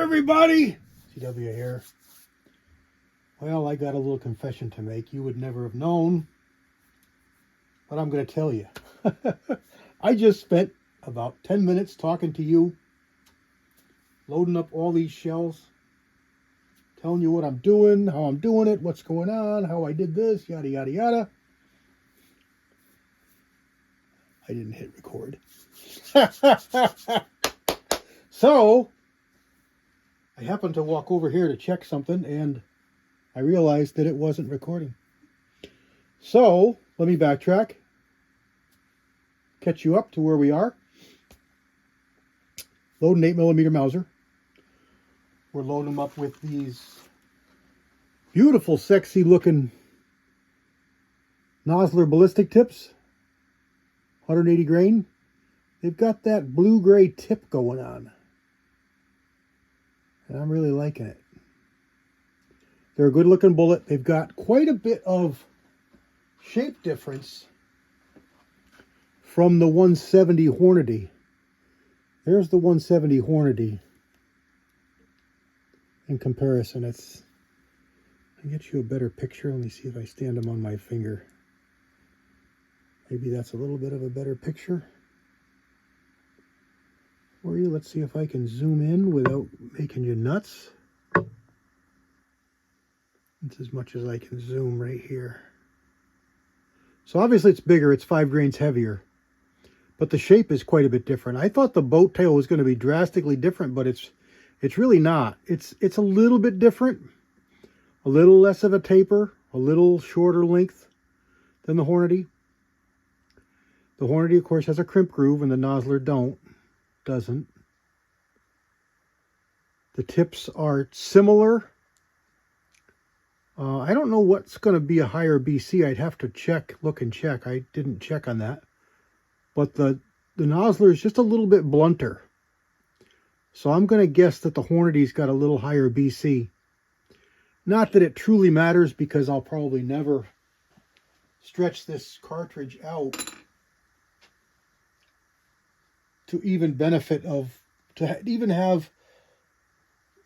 everybody! CW here. Well, I got a little confession to make. You would never have known, but I'm going to tell you. I just spent about 10 minutes talking to you, loading up all these shells, telling you what I'm doing, how I'm doing it, what's going on, how I did this, yada, yada, yada. I didn't hit record. So, I happened to walk over here to check something, and I realized that it wasn't recording. So, let me backtrack, catch you up to where we are. Loading 8mm Mauser. We're loading them up with these beautiful, sexy looking Nosler Ballistic tips. 180 grain. They've got that blue-gray tip going on. And I'm really liking it. They're a good-looking bullet. They've got quite a bit of shape difference from the 170 Hornady. There's the 170 Hornady. In comparison, I'll get you a better picture. Let me see if I stand them on my finger. Maybe that's a little bit of a better picture for you. Let's see if I can zoom in without making you nuts. It's as much as I can zoom right here. So obviously it's bigger. It's 5 grains heavier. But the shape is quite a bit different. I thought the boat tail was going to be drastically different, but it's really not. It's a little bit different. A little less of a taper. A little shorter length than the Hornady. The Hornady, of course, has a crimp groove, and the Nosler doesn't. The tips are similar. I don't know what's going to be a higher BC. I'd have to look and check. I didn't check on that. But the Nosler is just a little bit blunter. So I'm going to guess that the Hornady's got a little higher BC. Not that it truly matters, because I'll probably never stretch this cartridge out to even benefit of, to even have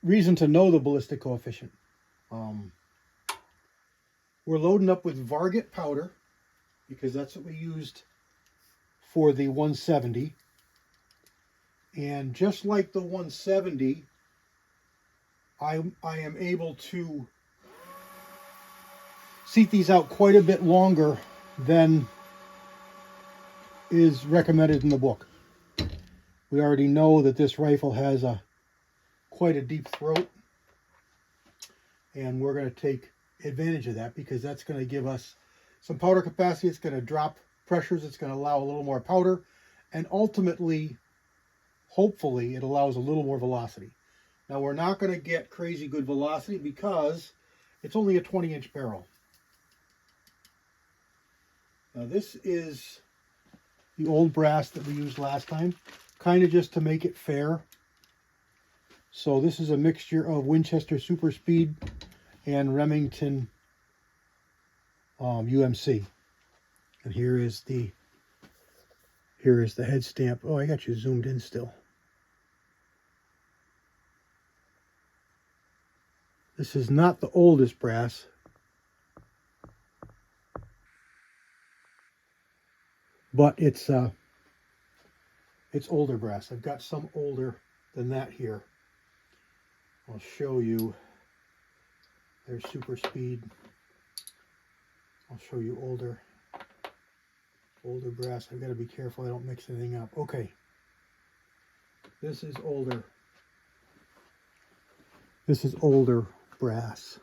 reason to know the ballistic coefficient. We're loading up with Varget powder, because that's what we used for the 170. And just like the 170, I am able to seat these out quite a bit longer than is recommended in the book. We already know that this rifle has quite a deep throat, and we're going to take advantage of that, because that's going to give us some powder capacity. It's going to drop pressures. It's going to allow a little more powder, and ultimately, hopefully, it allows a little more velocity. Now, we're not going to get crazy good velocity because it's only a 20-inch barrel. Now, this is the old brass that we used last time, kind of just to make it fair. So this is a mixture of Winchester Super Speed and Remington UMC. And here is the head stamp. Oh, I got you zoomed in still. This is not the oldest brass. But it's older brass. I've got some older than that here. I'll show you. There's Super Speed. I'll show you older brass. I've got to be careful I don't mix anything up. Okay. This is older. This is older brass.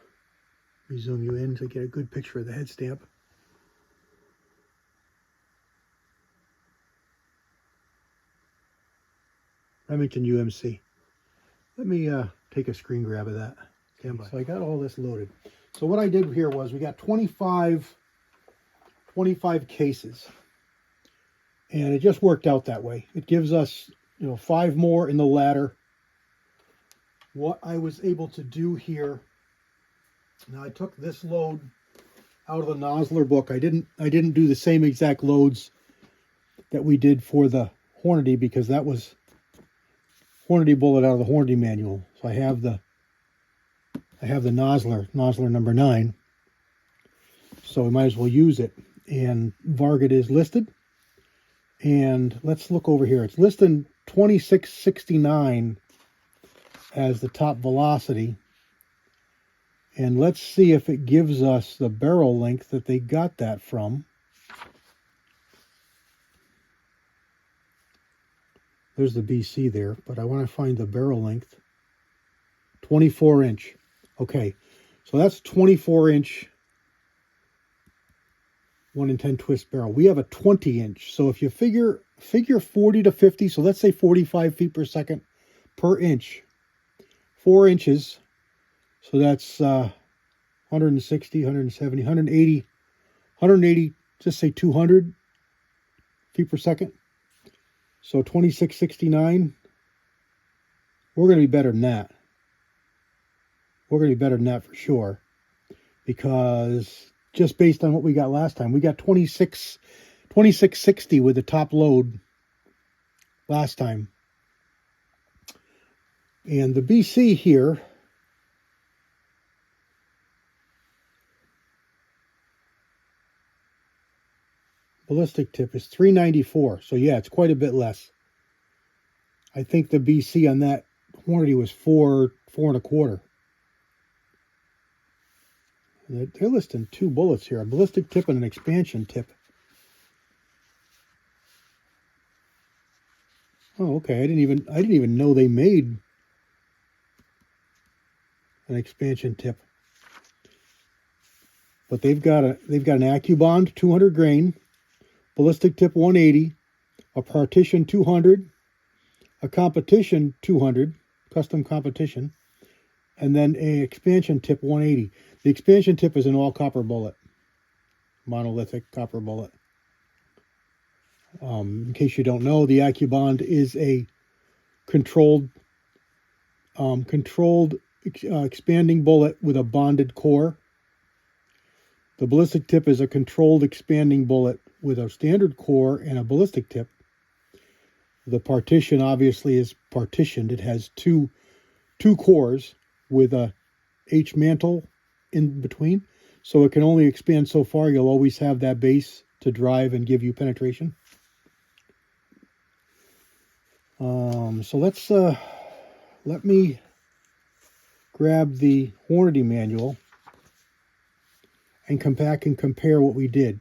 Let me zoom you in to get a good picture of the head stamp. Remington UMC. Let me take a screen grab of that. Stand by. So I got all this loaded. So what I did here was we got 25 cases. And it just worked out that way. It gives us, 5 more in the ladder. What I was able to do here, now I took this load out of the Nosler book. I didn't do the same exact loads that we did for the Hornady, because that was Hornady bullet out of the Hornady manual. So I have the Nosler number 9. So we might as well use it. And Varget is listed. And let's look over here. It's listed 2669 as the top velocity. And let's see if it gives us the barrel length that they got that from. There's the BC there, but I want to find the barrel length. 24 inch. Okay, so that's 24 inch 1 in 10 twist barrel. We have a 20 inch. So if you figure 40 to 50, so let's say 45 feet per second per inch, 4 inches. So that's 160, 170, 180, just say 200 feet per second. So 2669, we're going to be better than that. We're going to be better than that for sure. Because just based on what we got last time, we got 2660 with the top load last time. And the BC here, ballistic tip, is 394. So yeah, it's quite a bit less. I think the BC on that Hornady was 4.25. They're listing 2 bullets here, a ballistic tip and an expansion tip. Oh, okay. I didn't even know they made an expansion tip. But they've got an AccuBond 200 grain, ballistic tip 180, a partition 200, a competition 200, custom competition, and then a expansion tip 180. The expansion tip is an all copper bullet, monolithic copper bullet. In case you don't know, the AccuBond is a controlled expanding bullet with a bonded core. The ballistic tip is a controlled expanding bullet with a standard core and a ballistic tip. The partition obviously is partitioned. It has two cores with a H mantle in between, so it can only expand so far. You'll always have that base to drive and give you penetration. So let me grab the Hornady manual and come back and compare what we did.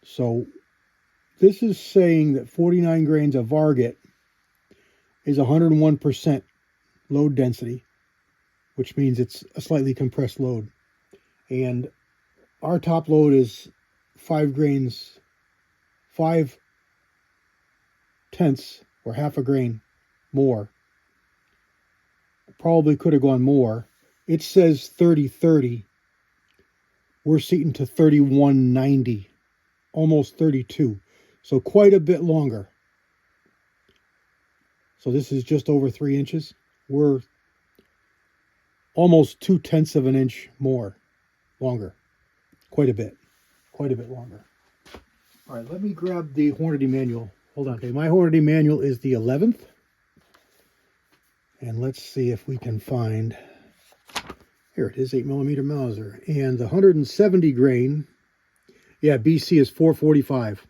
So this is saying that 49 grains of Varget is 101% load density, which means it's a slightly compressed load. And our top load is 5 grains, 5/10 or half a grain more. Probably could have gone more. It says 30/30. We're seating to 31/90, almost 32. So quite a bit longer. So this is just over 3 inches. We're almost 2/10 of an inch more longer. Quite a bit longer. All right, let me grab the Hornady manual. Hold on. Okay, my Hornady manual is the 11th. And let's see if we can find, here it is, 8mm Mauser. And the 170 grain, yeah, BC is 445.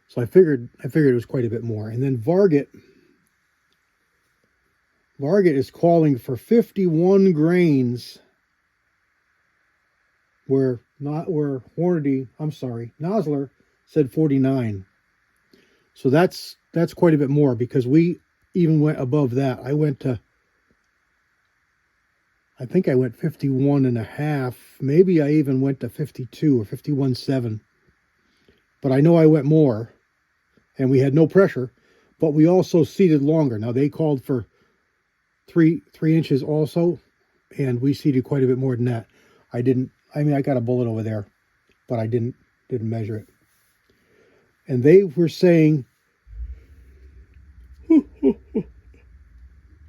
So I figured it was quite a bit more. And then Varget is calling for 51 grains where Nosler said 49. So that's quite a bit more, because we even went above that. I think I went 51.5. Maybe I even went to 52 or 51.7. But I know I went more, and we had no pressure, but we also seated longer. Now they called for 3 inches also, and we seated quite a bit more than that. I got a bullet over there, but I didn't measure it. And they were saying,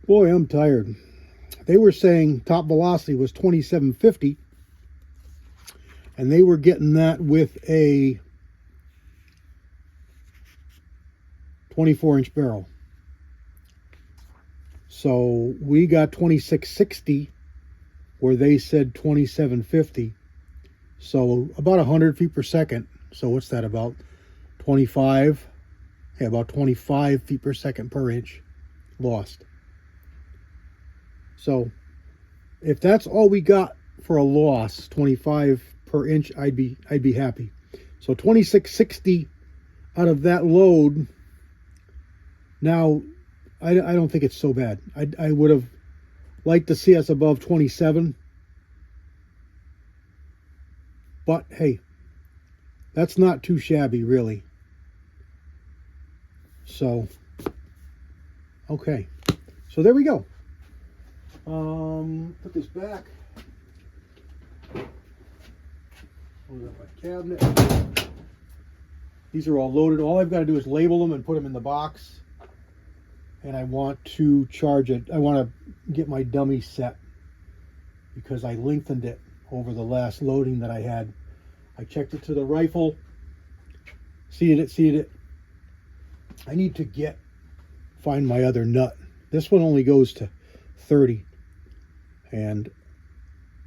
boy, I'm tired. They were saying top velocity was 2750, and they were getting that with a 24-inch barrel. So we got 2660 where they said 2750. So about 100 feet per second. So what's that, about 25? Yeah, about 25 feet per second per inch lost. So if that's all we got for a loss, 25 per inch, I'd be happy. So 2660 out of that load. Now, I don't think it's so bad. I would have liked to see us above 27. But hey, that's not too shabby, really. So, okay. So there we go. Put this back. Hold up my cabinet. These are all loaded. All I've got to do is label them and put them in the box. And I want to charge it. I want to get my dummy set because I lengthened it over the last loading that I had. I checked it to the rifle. Seated it. I need to find my other nut. This one only goes to 30. And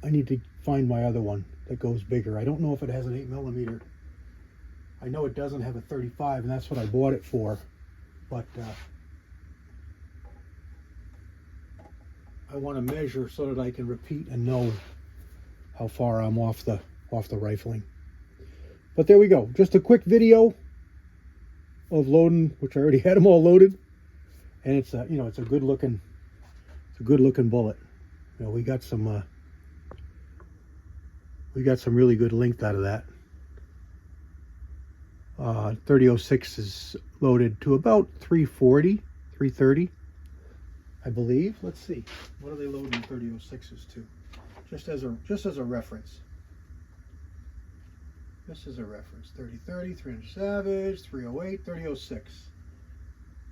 I need to find my other one that goes bigger. I don't know if it has an 8mm. I know it doesn't have a 35, and that's what I bought it for. But I want to measure so that I can repeat and know how far I'm off the rifling. But there we go. Just a quick video of loading, which I already had them all loaded, and it's a it's a good looking bullet. You know, we got some really good length out of that. 3006 is loaded to about 340, 330, I believe. Let's see, what are they loading 3006s to? Just as a reference. This is a reference. 3030, 300 Savage, 308, 3006.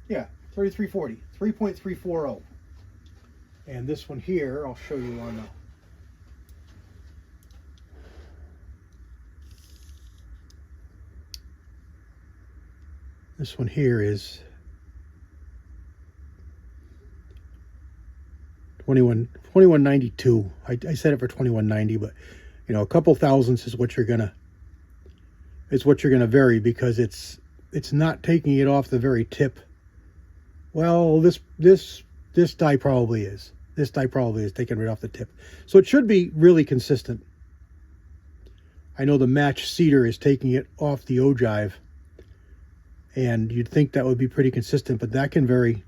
Yeah, 3340, 3.340. And this one here, I'll show you on the this one here is 2192. I set it for 2190, but you know, a couple thousandths is what you're gonna vary, because it's not taking it off the very tip. Well, this die probably is. This die probably is taking it right off the tip. So it should be really consistent. I know the match cedar is taking it off the ogive, and you'd think that would be pretty consistent, but that can vary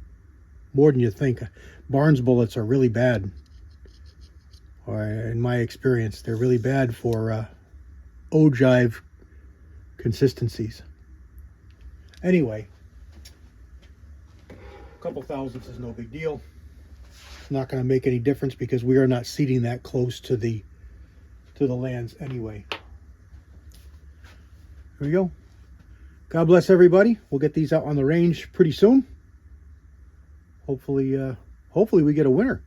more than you think. Barnes bullets are really bad. Or in my experience, they're really bad for ogive consistencies. Anyway, a couple thousandths is no big deal. It's not going to make any difference because we are not seating that close to the lands anyway. Here we go. God bless everybody. We'll get these out on the range pretty soon. Hopefully we get a winner.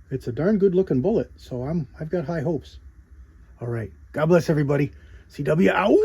It's a darn good looking bullet, so I've got high hopes. All right. God bless everybody. CW out.